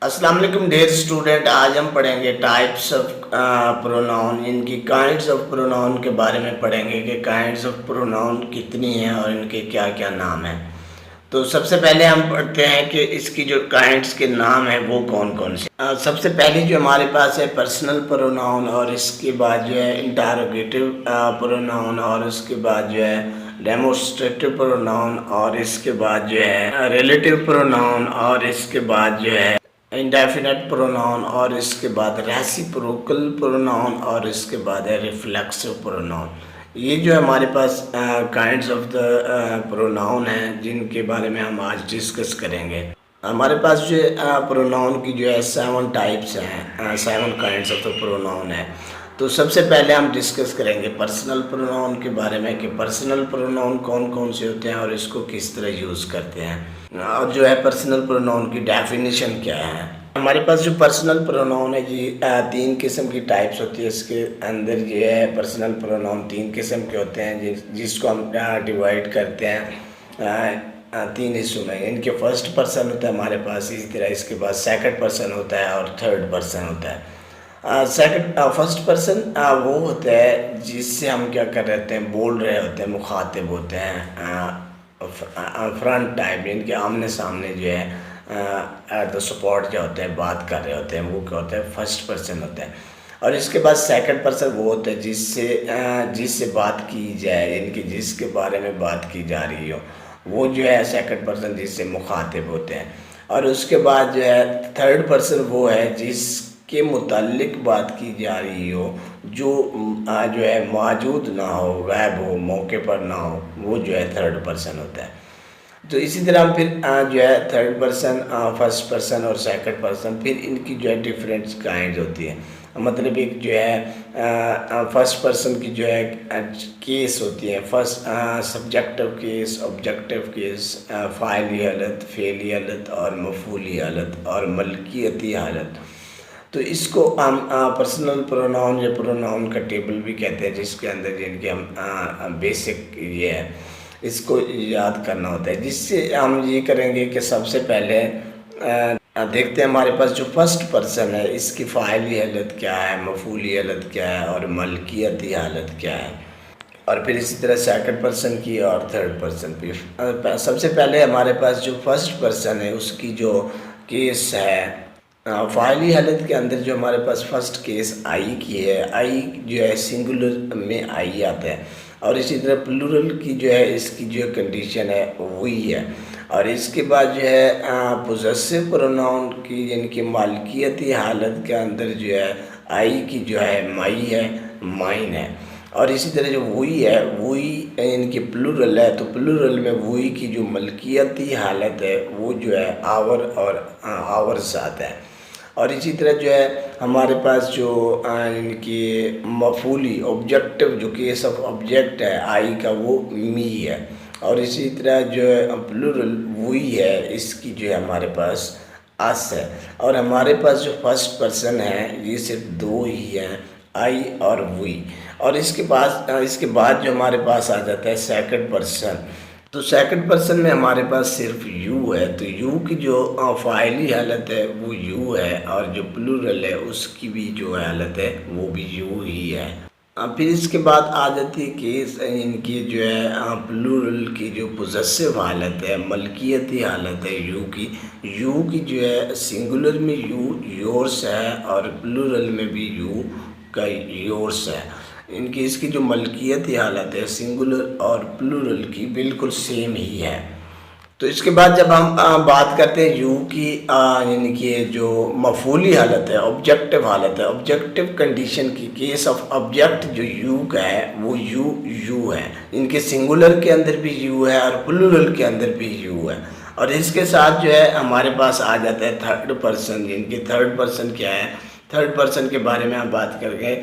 अस्सलाम वालेकुम dear student. आज हम पढ़ेंगे टाइप्स ऑफ प्रोनाउन, इनकी काइंड्स ऑफ प्रोनाउन के बारे में पढ़ेंगे कि काइंड्स ऑफ प्रोनाउन कितनी हैं और इनके क्या क्या नाम हैं। तो सबसे पहले हम पढ़ते हैं कि इसकी जो काइंड्स के नाम हैं वो कौन कौन से। सबसे पहले जो हमारे पास है पर्सनल प्रोनाउन, और इसके बाद जो है इंटरोगेटिव प्रोनाउन, और उसके बाद जो है डेमोस्ट्रेटिव प्रोनाउन, और इसके बाद जो है रिलेटिव प्रोनाउन, और इसके बाद जो है इंडेफिनेट प्रोनाउन, और इसके बाद रेसिप्रोकल प्रोनाउन, और इसके बाद है रिफ्लेक्सिव प्रोनाउन। ये जो हमारे पास काइंड्स ऑफ द प्रोनाउन हैं जिनके बारे में हम आज डिस्कस करेंगे। हमारे पास जो प्रोनाउन की जो है 7 टाइप्स हैं, 7 काइंड्स ऑफ द प्रोनाउन है। तो सबसे पहले हम डिस्कस करेंगे पर्सनल प्रोनाउन के बारे में कि पर्सनल प्रोनाउन कौन कौन से होते हैं और इसको किस तरह यूज़ करते हैं, और जो है पर्सनल प्रोनाउन की डेफिनेशन क्या है। हमारे पास जो पर्सनल प्रोनाउन है जी 3 किस्म की टाइप्स होती है। इसके अंदर जो है पर्सनल प्रोनाउन 3 किस्म के होते हैं जिसको हम डिवाइड करते हैं 3 हिस्सों में। इनके फर्स्ट पर्सन होता है हमारे पास, इसी तरह इसके बाद सेकंड पर्सन होता है और थर्ड पर्सन होता है। फर्स्ट पर्सन वो होता है जिससे हम क्या कर रहे होते हैं, बोल रहे होते हैं, मुखातिब होते हैं, फ्रंट टाइप, इनके आमने सामने जो है एट द सपोर्ट जो होते हैं बात कर रहे होते हैं, वो क्या होता है फर्स्ट पर्सन होता है। और इसके बाद सेकंड पर्सन वो होता है जिससे बात की जाए, इनकी जिसके बारे में बात की जा रही हो, वो जो है सेकंड पर्सन जिससे मुखातिब होते हैं। और उसके बाद जो है थर्ड पर्सन वो है जिसके मुताल्लिक बात की जा रही हो, जो है मौजूद ना हो, गायब हो, मौके पर ना हो, वो जो है थर्ड पर्सन होता है। तो इसी तरह फिर जो है थर्ड पर्सन, फर्स्ट पर्सन और सेकंड पर्सन, फिर इनकी जो है डिफरेंट काइंड होती है। मतलब एक जो है फर्स्ट पर्सन की जो है केस होती है, first subjective case, objective case, फ़ाइली हालत, फ़ेली हालत और मफ़ूली हालत और मलकियती हालत। तो इसको हम पर्सनल प्रोनाउन या प्रोनाउन का टेबल भी कहते हैं, जिसके अंदर जिनके हम बेसिक ये है इसको याद करना होता है। जिससे हम ये करेंगे कि सबसे पहले देखते हैं हमारे पास जो फर्स्ट पर्सन है इसकी फ़ाइली हालत क्या है, मफ़ूली हालत क्या है और मलकियती हालत क्या है, और फिर इसी तरह सेकंड पर्सन की और थर्ड पर्सन की। सबसे पहले हमारे पास जो फर्स्ट पर्सन है उसकी जो केस है फ़ाइली हालत के अंदर जो हमारे पास फर्स्ट केस आई की है, आई जो है सिंगुलर में आई आता है, और इसी तरह प्लूरल की जो है इसकी जो कंडीशन है वही है। और इसके बाद जो है पोजेसिव प्रोनाउन की यानी मालकियती हालत के अंदर जो है आई की जो है माई है, माइन है। और इसी तरह जो वही है वही इनकी प्लूरल है, तो प्लूरल में वही की जो मलकियती हालत है वो जो है आवर और आवर्स आता है। और इसी तरह जो है हमारे पास जो इनकी मफूली ऑब्जेक्टिव जो केस ऑफ ऑब्जेक्ट है आई का वो मी है। और इसी तरह जो है प्लूरल वही है, इसकी जो है हमारे पास अस है। और हमारे पास जो फर्स्ट पर्सन है ये सिर्फ 2 ही हैं, आई और वी। और इसके बाद जो हमारे पास आ जाता है सेकंड पर्सन। तो सेकंड पर्सन में हमारे पास सिर्फ यू है, तो यू की जो फ़ाइली हालत है वो यू है, और जो प्लूरल है उसकी भी जो हालत है वो भी यू ही है। फिर इसके बाद आ जाती है केस इनकी जो है प्लूरल की जो पोजेसिव हालत है, मलकियती हालत है यू की जो है सिंगुलर में यू योर्स है और प्लूरल में भी यू का योर्स है। इनकी इसकी जो मलकियती हालत है सिंगुलर और प्लूरल की बिल्कुल सेम ही है। तो इसके बाद जब हम बात करते हैं यू की यानी कि जो मफूली हालत है, ऑब्जेक्टिव हालत है, ऑब्जेक्टिव कंडीशन की केस ऑफ ऑब्जेक्ट जो यू का है वो यू है। इनके सिंगुलर के अंदर भी यू है और प्लूरल के अंदर भी यू है। और इसके साथ जो है हमारे पास आ जाता है थर्ड पर्सन, जिनकी थर्ड पर्सन क्या है, थर्ड पर्सन के बारे में हम बात करके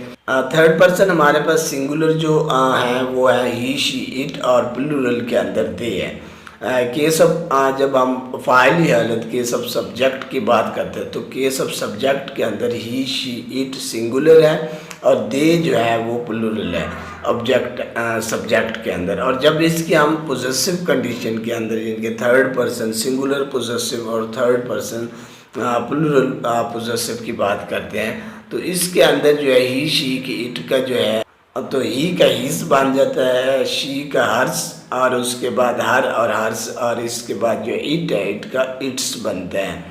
थर्ड पर्सन हमारे पास सिंगुलर जो है वो है ही, शी, इट, और प्लूरल के अंदर दे है। केस ऑफ जब हम फ़ाइली हालत केस ऑफ सब्जेक्ट की बात करते हैं तो केस ऑफ सब्जेक्ट के अंदर ही, शी, इट सिंगुलर है और दे जो है वो प्लूरल है ऑब्जेक्ट सब्जेक्ट के अंदर। और जब इसकी हम पोजेसिव कंडीशन के अंदर जिनके थर्ड पर्सन सिंगुलर पोजेसिव और थर्ड पर्सन प्लूरल पोजेसिव की बात करते हैं तो इसके अंदर जो है ही, शी की, इट का जो है तो ही का हिस बन जाता है, शी का हर्स, और उसके बाद हर और हर्स, और इसके बाद जो इट है, इट का इट्स बनता है।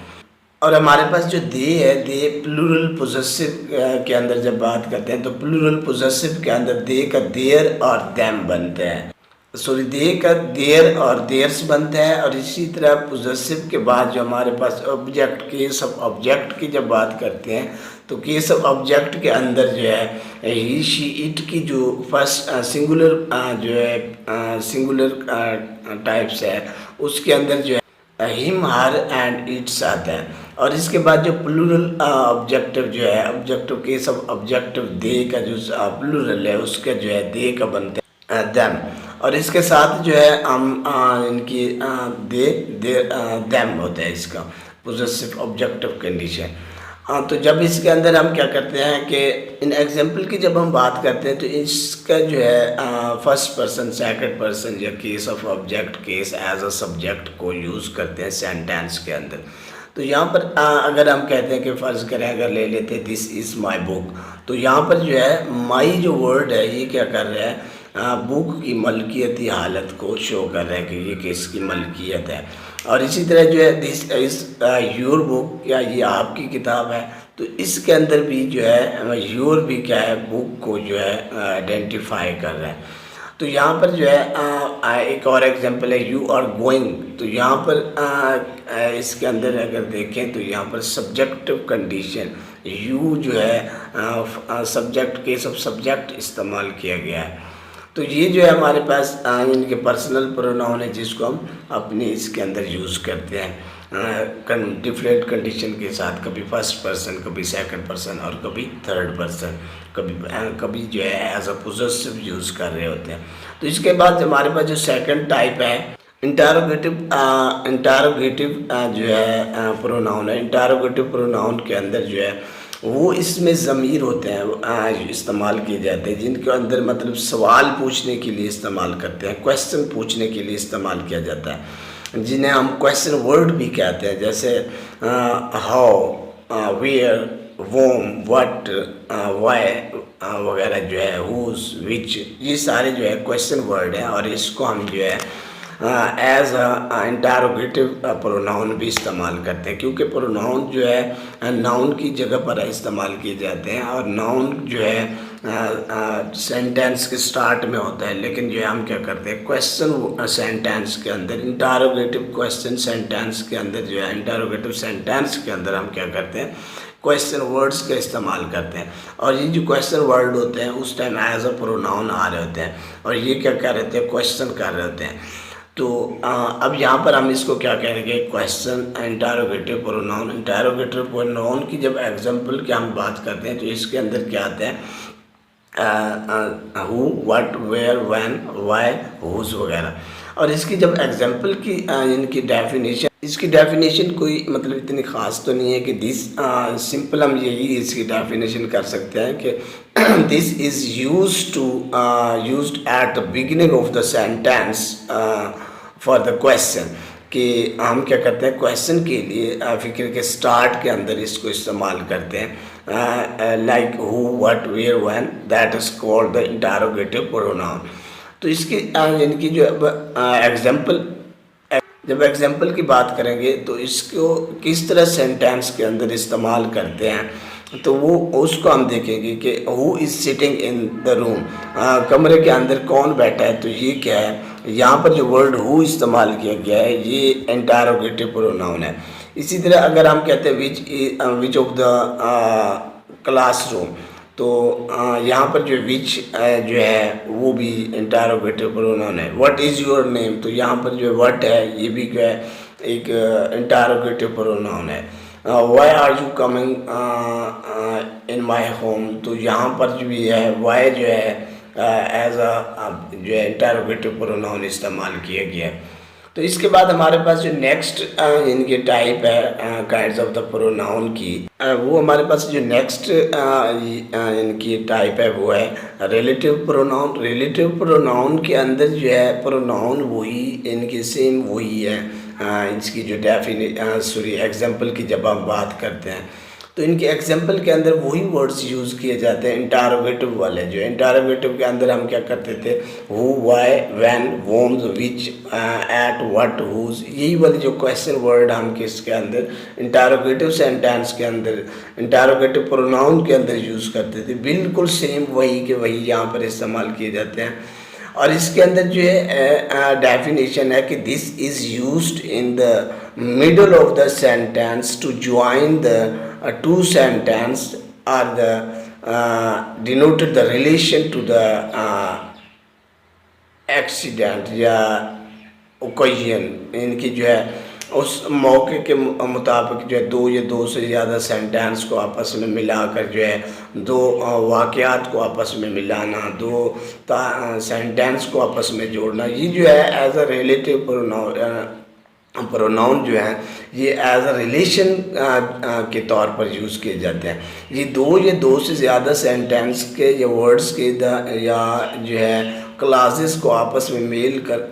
और हमारे पास जो दे है, दे प्लूरल पोजेसिव के अंदर जब बात करते हैं तो प्लूरल पोजेसिव के अंदर दे का देयर और दैम बनता है, सॉरी दे का देयर और देयर्स बनता है। और इसी तरह पोजेसिव के बाद जो हमारे पास ऑब्जेक्ट, केस ऑफ ऑब्जेक्ट की जब बात करते हैं तो केस ऑफ ऑब्जेक्ट के अंदर जो है ही, शी, इट की जो फर्स्ट सिंगुलर जो है सिंगुलर टाइप्स है उसके अंदर जो है हिम, हर एंड इट्स आता है। और इसके बाद जो प्लूरल ऑब्जेक्टिव जो है, ऑब्जेक्टिव केस ऑफ ऑब्जेक्टिव दे का जो प्लूरल है उसका जो है दे का बनता है देम। और इसके साथ जो है हम इनकी दे देम होता है इसका पोजेसिव ऑब्जेक्टिव कंडीशन। तो जब इसके अंदर हम क्या करते हैं कि इन एग्जाम्पल की जब हम बात करते हैं तो इसका जो है फर्स्ट पर्सन, सेकंड पर्सन या case of object, case as a subject को यूज़ करते हैं सेंटेंस के अंदर। तो यहाँ पर अगर हम कहते हैं कि फ़र्ज़ करें, अगर ले लेते हैं दिस इज़ माई बुक, तो यहाँ पर जो है माई जो वर्ड है ये क्या कर रहा है, बुक की मलकियती हालत को शो कर रहा है कि ये किसकी मलकियत है। और इसी तरह जो है दिस इज़ योर बुक, क्या ये आपकी किताब है, तो इसके अंदर भी जो है योर भी क्या है, बुक को जो है आइडेंटिफाई कर रहा है। तो यहाँ पर जो है एक और एग्जांपल है यू आर गोइंग, तो यहाँ पर इसके अंदर अगर देखें तो यहाँ पर सब्जेक्टिव कंडीशन यू जो है सब्जेक्ट, केस ऑफ सब्जेक्ट इस्तेमाल किया गया है। तो ये जो है हमारे पास इनके पर्सनल प्रोनाउन है जिसको हम अपने इसके अंदर यूज़ करते हैं डिफरेंट कंडीशन के साथ, कभी फर्स्ट पर्सन, कभी सेकंड पर्सन और कभी थर्ड पर्सन, कभी जो है एज अ पोजेसिव यूज़ कर रहे होते हैं। तो इसके बाद हमारे पास जो सेकंड टाइप है इंटरोगेटिव जो है प्रोनाउन है। इंटरोगेटिव प्रोनाउन के अंदर जो है वो इसमें ज़मीर होते हैं इस्तेमाल किए जाते हैं जिनके अंदर मतलब सवाल पूछने के लिए इस्तेमाल करते हैं, क्वेश्चन पूछने के लिए इस्तेमाल किया जाता है, जिन्हें हम क्वेश्चन वर्ड भी कहते हैं, जैसे हाउ, वेयर, वोम, व्हाट, व्हाई वगैरह जो है, हुज, विच, ये सारे जो है क्वेश्चन वर्ड हैं। और इसको हम जो है एज इंटरोगेटिव प्रोनाउन भी इस्तेमाल करते हैं, क्योंकि प्रोनाउन जो है नाउन की जगह पर इस्तेमाल किए जाते हैं। और नाउन जो है सेंटेंस के स्टार्ट में होता है, लेकिन जो है हम क्या करते हैं क्वेश्चन सेंटेंस के अंदर, इंटरोगेटिव क्वेश्चन सेंटेंस के अंदर जो है, इंटरोगेटिव सेंटेंस के अंदर हम क्या करते हैं क्वेश्चन वर्ड्स का इस्तेमाल करते हैं। और ये जो क्वेश्चन वर्ड होते हैं उस टाइम एज अ प्रोनाउन आ रहे होते हैं और ये क्या कर रहे थे, क्वेश्चन कर रहे होते हैं। तो अब यहाँ पर हम इसको क्या कहेंगे, question interrogative pronoun. Interrogative pronoun की जब एग्जांपल की हम बात करते हैं तो इसके अंदर क्या आता है, who, what, where, when, why, whose वगैरह। और इसकी जब एग्जांपल की इनकी डेफिनेशन, इसकी डेफिनेशन कोई मतलब इतनी ख़ास तो नहीं है कि दिस, सिंपल हम यही इसकी डेफिनेशन कर सकते हैं कि this is used at the beginning of the sentence for the question, कि हम क्या करते हैं क्वेश्चन के लिए फिक्र के स्टार्ट के अंदर इसको इस्तेमाल करते हैं, like who, what, where, when, that is called the interrogative pronoun. तो इसकी इनकी जो एग्जांपल, जब एग्जांपल की बात करेंगे तो इसको किस तरह सेंटेंस के अंदर इस्तेमाल करते हैं तो वो उसको हम देखेंगे कि who is sitting in the room, कमरे के अंदर कौन बैठा है, तो ये क्या है, यहाँ पर जो वर्ड हु इस्तेमाल किया गया है ये इंटरोगेटिव प्रोनाउन है। इसी तरह अगर हम कहते हैं विच ऑफ द क्लासरूम, तो यहाँ पर जो विच जो है वो भी इंटरोगेटिव प्रोनाउन है। व्हाट इज़ योर नेम, तो यहाँ पर जो व्हाट है ये भी क्या है, एक इंटरोगेटिव प्रोनाउन है। Why are you coming in my home, तो यहाँ पर जो भी है वाई जो है एज अ जो है इंटरोगेटिव प्रोनाउन इस्तेमाल किया गया है। तो इसके बाद हमारे पास जो नेक्स्ट इनके टाइप है काइंड्स ऑफ द प्रोनाउन की, वो हमारे पास जो नेक्स्ट इनकी टाइप है वो है रिलेटिव प्रोनाउन। रिलेटिव प्रोनाउन के अंदर जो है प्रोनाउन वही इनके सेम वही है इसकी जो एग्जाम्पल की जब हम बात करते हैं तो इनके एग्जाम्पल के अंदर वही वर्ड्स यूज़ किए जाते हैं इंटरोगेटिव वाले। जो इंटरोगेटिव के अंदर हम क्या करते थे, who, why, when, whom, which, at, what, whose, यही वाले जो क्वेश्चन वर्ड हम किसके अंदर इंटरोगेटिव सेंटेंस के अंदर इंटरोगेटिव प्रोनाउन के अंदर यूज़ करते थे। बिल्कुल सेम वही के वही यहाँ पर इस्तेमाल किए जाते हैं। और इसके अंदर जो है डेफिनेशन है कि this is used in the middle of the sentence to join the two sentence are the denoted the relation to the accident या occasion। इनकी जो है उस मौके के मुताबिक जो है दो या दो से ज़्यादा सेंटेंस को आपस में मिलाकर जो है दो वाक़यात को आपस में मिलाना, दो सेंटेंस को आपस में जोड़ना, ये जो है एज अ रिलेटिव प्रोनाउन जो है ये एज अ रिलेशन के तौर पर यूज़ किए जाते हैं। ये दो से ज़्यादा सेंटेंस के या वर्ड्स के या जो है क्लासेस को आपस में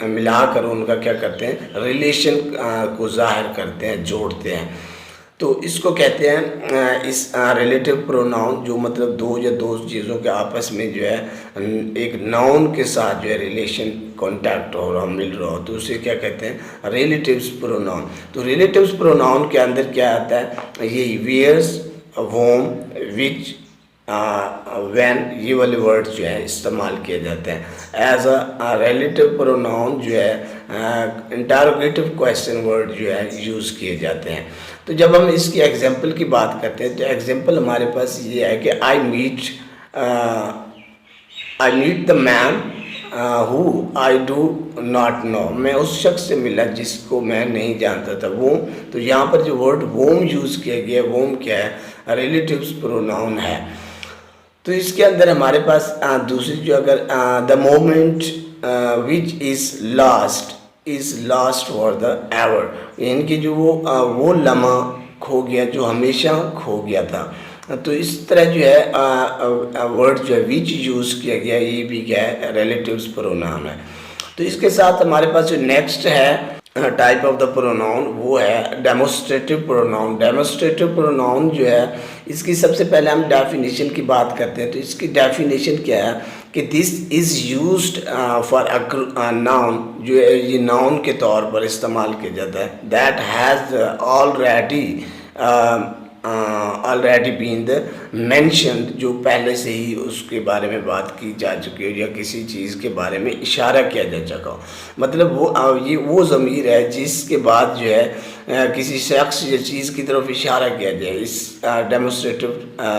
मिलाकर उनका क्या करते हैं, रिलेशन को ज़ाहिर करते हैं, जोड़ते हैं। तो इसको कहते हैं इस रिलेटिव प्रोनाउन, जो मतलब दो या दो चीज़ों के आपस में जो है एक नाउन के साथ जो है रिलेशन कॉन्टैक्ट हो रहा, मिल रहा हो, तो उसे क्या कहते हैं, रिलेटिव्स प्रोनाउन। तो रिलेटिव्स प्रोनाउन के अंदर क्या आता है, ये वेयर्स, वोम, विच, व्हेन, ये वाले वर्ड जो है इस्तेमाल किए जाते हैं। एज अ रिलेटिव प्रोनाउन जो है इंटरोगेटिव क्वेश्चन वर्ड जो है यूज़ किए जाते हैं। तो जब हम इसकी एग्जांपल की बात करते हैं तो एग्जांपल हमारे पास ये है कि I meet the man who I do not know. मैं उस शख्स से मिला जिसको मैं नहीं जानता था। वो, तो यहाँ पर जो वर्ड वोम यूज़ किया गया, वोम क्या है, रिलेटिव्स प्रोनाउन है। तो इसके अंदर हमारे पास दूसरी जो अगर the moment which is last for the ever, यानी कि जो वो लम्हा खो गया जो हमेशा खो गया था। तो इस तरह जो है वर्ड जो है विच यूज़ किया गया, ये भी क्या है, रिलेटिव्स प्रोनाउन है। तो इसके साथ हमारे पास जो नेक्स्ट है टाइप ऑफ द प्रोनाउन वो है डेमोस्ट्रेटिव प्रोनाउन। डेमोस्ट्रेटिव प्रोनाउन जो है इसकी सबसे पहले हम डेफिनेशन की बात करते हैं। तो इसकी डेफिनेशन क्या है कि this is used for a noun, जो है ये नाउन के तौर पर इस्तेमाल किया जाता है, that has already been the mention, जो पहले से ही उसके बारे में बात की जा चुकी हो या किसी चीज़ के बारे में इशारा किया जा चुका हो। मतलब वो ज़मीर है जिसके बाद जो है किसी शख्स या चीज़ की तरफ इशारा किया जाए। इस डेमोस्ट्रेटिव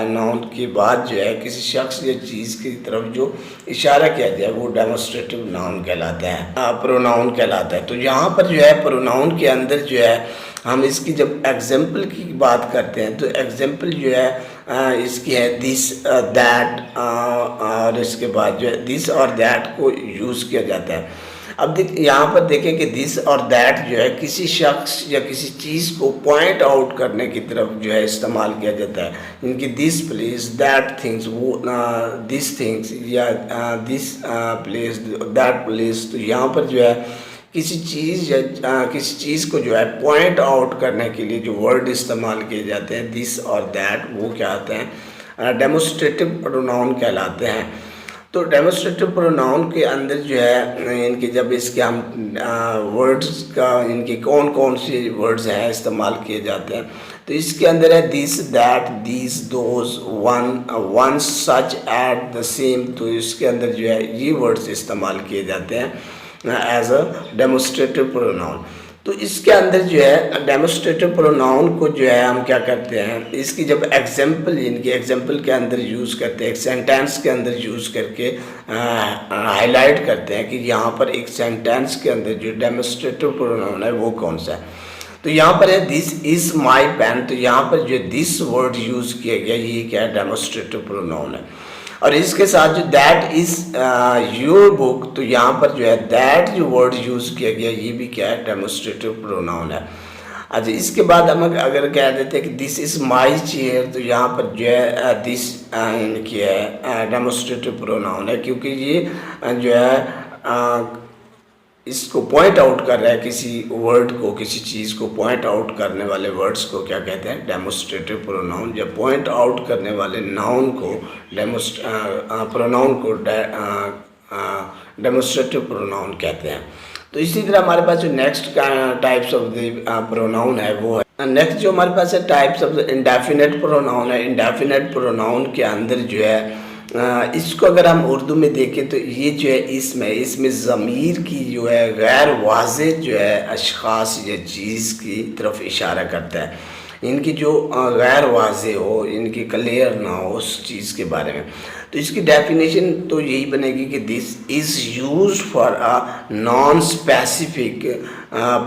नाउन के बाद जो है किसी शख्स या चीज़ की तरफ जो इशारा किया जाए वो डेमोस्ट्रेटिव नाउन कहलाता है, प्रोनाउन कहलाता है। तो यहाँ पर जो है प्रोनाउन के अंदर जो है हम इसकी जब एग्जाम्पल की बात करते हैं तो एग्जाम्पल जो है इसकी है दिस, दैट, और इसके बाद जो है दिस और दैट को यूज़ किया जाता है। अब यहाँ पर देखें कि दिस और दैट जो है किसी शख्स या किसी चीज़ को पॉइंट आउट करने की तरफ जो है इस्तेमाल किया जाता है। इनकी दिस प्लेस, दैट थिंग्स, वो दिस थिंग्स या दिस प्लेस, दैट प्लेस। तो यहाँ पर जो है किसी चीज़ या किसी चीज़ को जो है पॉइंट आउट करने के लिए जो वर्ड इस्तेमाल किए जाते हैं दिस और दैट, वो क्या आते हैं, डेमोस्ट्रेटिव प्रोनाउन कहलाते हैं। तो डेमोस्ट्रेटिव प्रोनाउन के अंदर जो है इनके जब इसके हम वर्ड्स का इनके कौन कौन से वर्ड्स हैं इस्तेमाल किए जाते हैं, तो इसके अंदर है this, that, this, those, one, such, at, the same. तो इसके अंदर जो है ये वर्ड्स इस्तेमाल किए जाते हैं एज अ डेमोस्ट्रेटिव प्रोनाउन। तो इसके अंदर जो है डेमोस्ट्रेटिव प्रोनाउन को जो है हम क्या करते हैं, इसकी जब एग्जाम्पल इनके एग्जाम्पल के अंदर यूज़ करते हैं, एक सेंटेंस के अंदर यूज़ करके हाईलाइट करते हैं कि यहाँ पर एक सेंटेंस के अंदर जो डेमोस्ट्रेटिव प्रोनाउन है वो कौन सा है। तो यहाँ पर है दिस इज़ माई पेन। तो यहाँ पर जो दिस वर्ड यूज़ किया गया ये क्या है, डेमोस्ट्रेटिव प्रोनाउन है। और इसके साथ जो दैट इज़ योर बुक, तो यहाँ पर जो है दैट जो वर्ड यूज़ किया गया ये भी क्या है, डेमोस्ट्रेटिव प्रोनाउन है। अच्छा, इसके बाद हम अगर कह देते हैं कि दिस इज़ माई चेयर, तो यहाँ पर जो है दिस इनकी है डेमोस्ट्रेटिव प्रोनाउन है, क्योंकि ये जो है इसको पॉइंट आउट कर रहा है, किसी वर्ड को, किसी चीज़ को पॉइंट आउट करने वाले वर्ड्स को क्या कहते हैं, डेमोस्ट्रेटिव प्रोनाउन। या पॉइंट आउट करने वाले नाउन को प्रोनाउन को डेमोस्ट्रेटिव प्रोनाउन कहते हैं। तो इसी तरह हमारे पास जो next types of the pronoun है वो है, नेक्स्ट जो हमारे पास है types of the indefinite pronoun है। इंडेफिनिट प्रोनाउन के अंदर जो है इसको अगर हम उर्दू में देखें तो ये जो है इसमें ज़मीर की जो है गैर वाज़े जो है अशख़ास या चीज़ की तरफ इशारा करता है। इनकी जो गैर वाज़े हो, इनकी क्लियर ना हो उस चीज़ के बारे में। तो इसकी डेफिनेशन तो यही बनेगी कि this is used for a non specific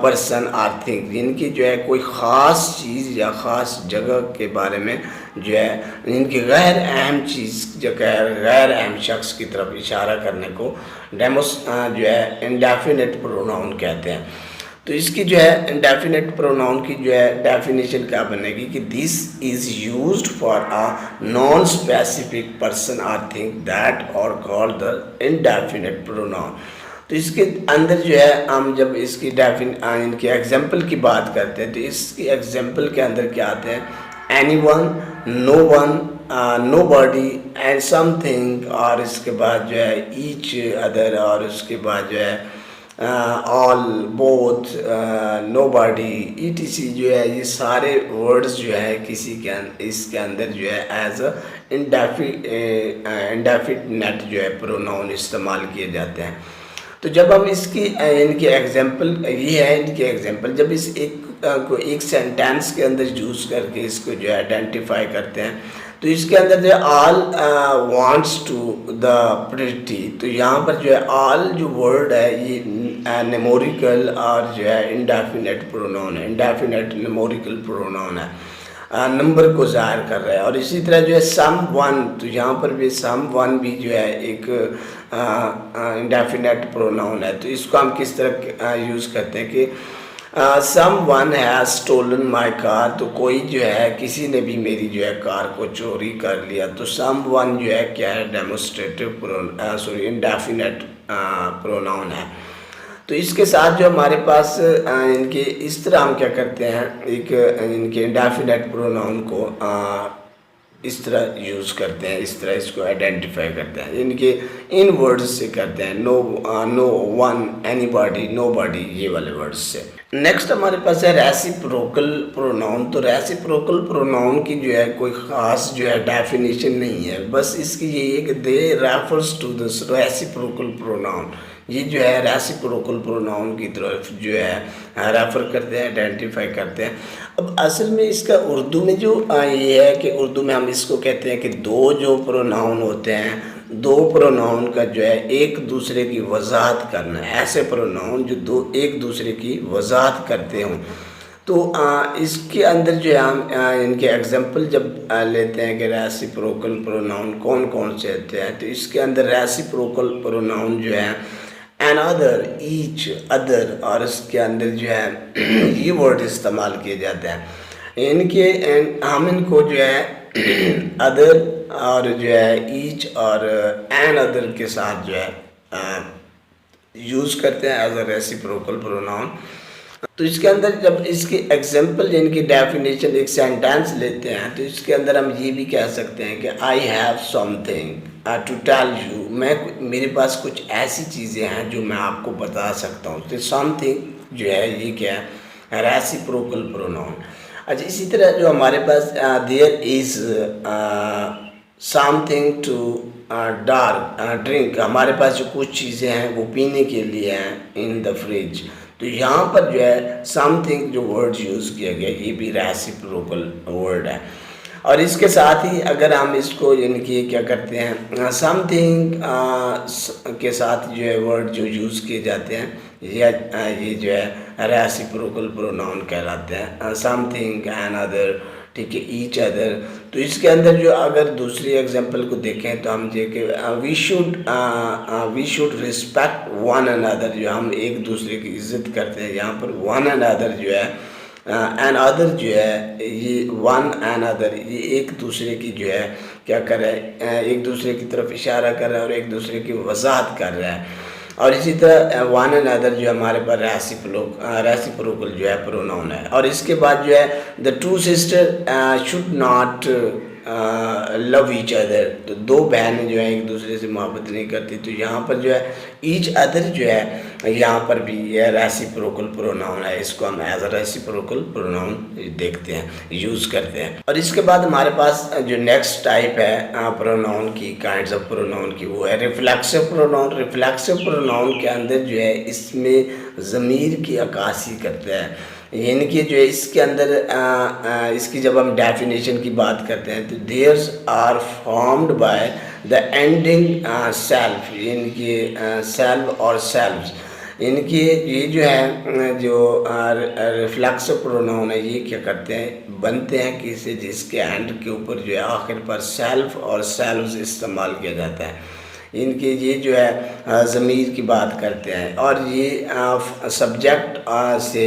person or thing. इनकी जो है कोई ख़ास चीज़ या ख़ास जगह के बारे में जो है इनकी गैर अहम चीज़ जो गैर अहम शख्स की तरफ इशारा करने को जो है इंडेफिनिट प्रोनाउन कहते हैं। तो इसकी जो है इंडेफिनिट प्रोनाउन की जो है डेफिनेशन क्या बनेगी कि this is used for a non specific person or thing that are called the indefinite pronoun. तो इसके अंदर जो है हम जब इसकी इनके एग्जाम्पल की बात करते हैं तो इसकी एग्जाम्पल के अंदर क्या आते हैं, anyone, no one, nobody and something, और इसके बाद जो है ईच अदर, और उसके बाद जो है ऑल, बोथ, नोबॉडी, ईटीसी जो है ये सारे वर्ड्स जो है किसी के इसके अंदर जो है एज अ इंडेफिनिट जो है प्रोनाउन इस्तेमाल किए जाते हैं। तो जब हम इसकी इनके एग्जाम्पल ये है इनके एग्जाम्पल जब इस को एक सेंटेंस के अंदर यूज़ करके इसको जो है आइडेंटिफाई करते हैं तो इसके अंदर जो है all wants to the pretty, तो यहाँ पर जो है ऑल जो वर्ड है ये नेमोरिकल और जो है इंडेफिनिट प्रोनाउन है, इंडेफिनिट नेमोरिकल प्रोनाउन है, नंबर को ज़ाहिर कर रहा है। और इसी तरह जो है सम वन, तो यहाँ पर भी सम वन भी जो है एक इंडेफिनिट प्रोनाउन है। तो इसको हम किस तरह यूज़ करते हैं कि someone has stolen my car, तो कोई जो है किसी ने भी मेरी जो है कार को चोरी कर लिया। तो सम वन जो है क्या है, डेमोस्ट्रेटिव इंडेफिनिट प्रोनाउन है। तो इसके साथ जो हमारे पास इनके इस तरह हम क्या करते हैं, एक इनके इंडेफिनिट प्रोनाउन को इस तरह यूज़ करते हैं, इस तरह इसको आइडेंटिफाई करते हैं, इनके इन वर्ड्स से करते हैं, नो वन, एनीबॉडी, नोबॉडी, ये वाले वर्ड्स से। नेक्स्ट हमारे पास है रेसिप्रोकल प्रोनाउन। तो रेसिप्रोकल प्रोनाउन की जो है कोई ख़ास जो है डेफिनेशन नहीं है, बस इसकी ये है कि they refers to the reciprocal pronoun. ये जो है रेसिप्रोकल प्रोनाउन की तरफ जो है रेफ़र करते हैं, आइडेंटिफाई करते हैं। अब असल में इसका उर्दू में जो ये है कि उर्दू में हम इसको कहते हैं कि दो जो प्रोनाउन होते हैं, दो प्रोनाउन का जो है एक दूसरे की वजाहत करना, ऐसे प्रोनाउन जो दो एक दूसरे की वजाहत करते हों। तो इसके अंदर जो है हम इनके एग्जांपल जब लेते हैं कि रेसिप्रोकल प्रोनाउन कौन कौन से होते हैं, तो इसके अंदर रेसिप्रोकल प्रोनाउन जो है अनदर, ईच, अदर, और इसके अंदर जो है ये वर्ड इस्तेमाल किए जाते हैं। इनके हम इनको जो है अदर और जो है ईच और एन अदर के साथ जो है यूज़ करते हैं एज अ रेसिप्रोकल प्रोनाउन। तो इसके अंदर जब इसके एग्जांपल इनकी डेफिनेशन एक सेंटेंस लेते हैं तो इसके अंदर हम ये भी कह सकते हैं कि I have something to tell you, मेरे पास कुछ ऐसी चीज़ें हैं जो मैं आपको बता सकता हूँ। तो समथिंग जो है ये क्या है, रेसिप्रोकल प्रोनाउन। अच्छा, इसी तरह जो हमारे पास there is something to drink, हमारे पास जो कुछ चीज़ें हैं वो पीने के लिए हैं इन द फ्रिज। तो यहाँ पर जो है समथिंग जो वर्ड यूज़ किया गया ये भी रेसिप्रोकल वर्ड है। और इसके साथ ही अगर हम इसको यानी कि क्या करते हैं, समथिंग के साथ जो है वर्ड जो यूज़ किए जाते हैं ये जो है रेसिप्रोकल प्रोनाउन कहलाते हैं। समथिंग, एन अदर, ठीक है, ईच अदर। तो इसके अंदर जो अगर दूसरी एग्जांपल को देखें तो हम ये कि we should respect one another, जो हम एक दूसरे की इज्जत करते हैं। यहाँ पर वन अनदर जो है एन अदर जो है ये वन एन अदर ये एक दूसरे की जो है क्या कर रहा है, एक दूसरे की तरफ इशारा कर रहा है और एक दूसरे की वजाहत कर रहा है। और इसी तरह वन एंड अदर जो है हमारे पास रेसिप्रोकल जो है प्रोनाउन है। और इसके बाद जो है the two sister should not love each other, तो दो बहनें जो है एक दूसरे से मोहब्बत नहीं करती, तो यहाँ पर जो है ईच अदर जो है यहाँ पर भी यह रेसिप्रोकल प्रोनाउन है, इसको हम एज अ रेसिप्रोकल प्रोनाउन देखते हैं, यूज़ करते हैं। और इसके बाद हमारे पास जो नेक्स्ट टाइप है प्रोनाउन की, काइंड्स ऑफ प्रोनाउन की, वो है रिफ्लेक्सिव प्रोनाउन। रिफ्लेक्सिव प्रोनाउन के अंदर जो है इसमें ज़मीर की अक्कासी करते हैं, यानी कि जो है इसके अंदर इसकी जब हम डेफिनेशन की बात करते हैं तो theirs are formed by the ending self, यानी कि सेल्फ और सेल्व्स, यानी कि ये जो है जो रिफ्लेक्सिव प्रोनाउन है ये क्या करते हैं, बनते हैं किसी जिसके एंड के ऊपर जो है आखिर पर सेल्फ और सेल्व्स इस्तेमाल किया जाता है, इनके ये जो है ज़मीर की बात करते हैं और ये सब्जेक्ट से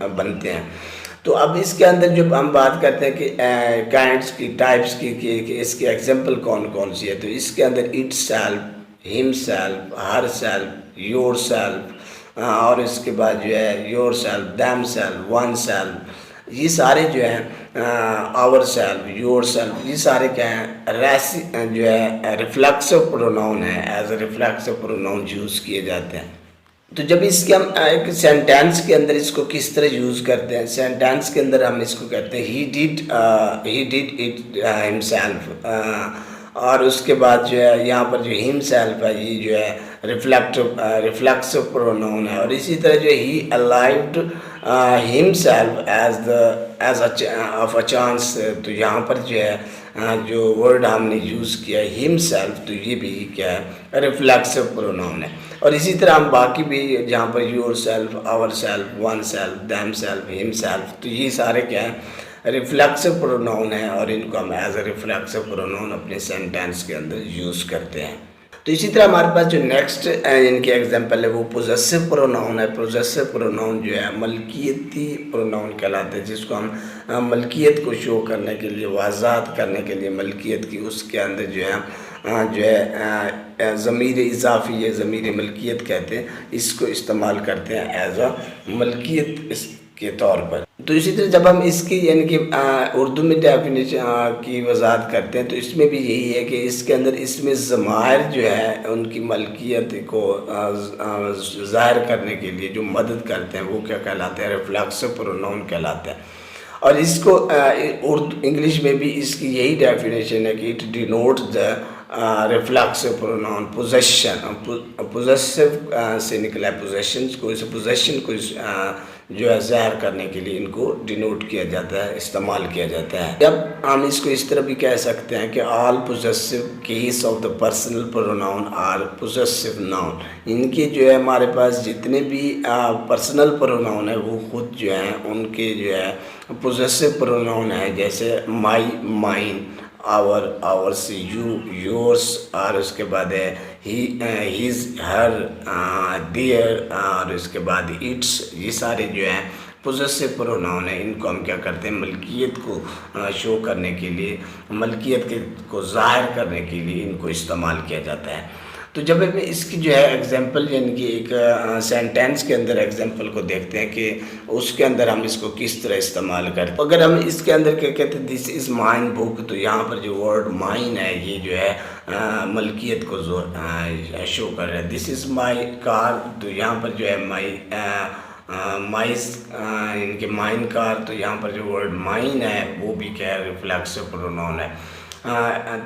बनते हैं। तो अब इसके अंदर जब हम बात करते हैं कि काइंड्स की, टाइप्स की, कि इसके एग्जांपल कौन कौन सी है, तो इसके अंदर it self, him self, her self, your self, और इसके बाद जो है your self, them self, one self, ये सारे जो हैं आवर सेल्फ, योर सेल्फ, ये सारे क्या हैं जो है रिफ्लेक्सिव प्रोनाउन है, as a reflexive pronoun use किए जाते हैं। तो जब इसके हम एक सेंटेंस के अंदर इसको किस तरह यूज़ करते हैं, सेंटेंस के अंदर हम इसको कहते हैं ही डिड इट हिमसेल्फ, और उसके बाद जो है यहाँ पर जो हिम सेल्फ है ये जो है रिफ्लेक्सिव प्रोनाउन है। और इसी तरह जो he availed himself as of a chance, तो यहाँ पर जो है जो वर्ड हमने यूज़ किया है हिम सेल्फ, तो ये भी क्या है रिफ्लेक्सिव प्रोनाउन है। और इसी तरह हम बाकी भी जहाँ पर yourself, ourself, oneself, themself, himself, तो ये सारे क्या है रिफ्लेक्सिव प्रोनाउन है और इनको हम एज अ रिफ्लेक्सिव प्रोनाउन अपने सेंटेंस के अंदर यूज़ करते हैं। तो इसी तरह हमारे पास जो नेक्स्ट इनके एग्जांपल है वो पोजेसिव प्रोनाउन है। पोजेसिव प्रोनाउन जो है मलकियती प्रोनाउन कहलाते हैं, जिसको हम मलकियत को शो करने के लिए, वाज़ात करने के लिए मलकियत की, उसके अंदर जो है ज़मीर इजाफ़ी या ज़मीर मलकियत कहते हैं, इसको इस्तेमाल करते हैं एज अ मलकियत के तौर पर। तो इसी तरह जब हम इसकी यानी कि उर्दू में डेफिनेशन की वजाहत करते हैं तो इसमें भी यही है कि इसके अंदर इसमें ज़मायर जो है उनकी मलकियत को ज़ाहिर करने के लिए जो मदद करते हैं वो क्या कहलाते हैं, रिफ्लेक्सिव प्रोनाउन कहलाते हैं। और इसको उर्दू इंग्लिश में भी इसकी यही डेफिनेशन है कि it denote the reflexive pronoun possessive से निकला है, पोजेशन को, इस पोजेशन को जो है ज़ाहिर करने के लिए इनको डिनोट किया जाता है, इस्तेमाल किया जाता है। जब हम इसको इस तरह भी कह सकते हैं कि all possessive case of the personal pronoun are possessive noun, इनके जो है हमारे पास जितने भी पर्सनल प्रोनाउन है वो खुद जो है उनके जो है पोजेसिव प्रोनाउन है, जैसे my, mine, our, ours, you, yours, और उसके बाद है ही, हिज, हर, देयर, और उसके बाद इट्स, ये सारे जो हैं पोजेसिव प्रोनाउन है। इनको हम क्या करते हैं मलकियत को शो करने के लिए, मलकियत को ज़ाहिर करने के लिए इनको इस्तेमाल किया जाता है। तो जब हम इसकी जो है एग्जांपल यानी कि एक सेंटेंस के अंदर एग्जांपल को देखते हैं कि उसके अंदर हम इसको किस तरह इस्तेमाल करते हैं। अगर हम इसके अंदर क्या कहते हैं दिस इज़ माइन बुक, तो यहाँ पर जो वर्ड माइन है ये जो है मलकियत को शो कर रहा है। दिस इज़ माई कार, तो यहाँ पर जो है माइस इनके माइन कार, तो यहाँ पर जो वर्ड माइन है वो भी क्या है रिफ्लेक्सिव प्रोनाउन है।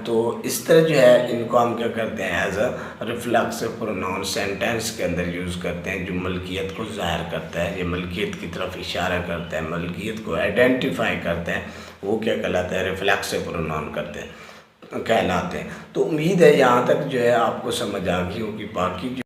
तो इस तरह जो है इनको हम क्या करते हैं as a reflexive pronoun sentence के अंदर यूज़ करते हैं, जो मलकियत को ज़ाहिर करता है, ये मलकियत की तरफ इशारा करता है, मलकियत को आइडेंटिफाई करते हैं, वो क्या कहलाता है रिफ्लेक्सिव प्रोनाउन कहलाते हैं। तो उम्मीद है यहाँ तक जो है आपको समझ आ गई होगी। बाकी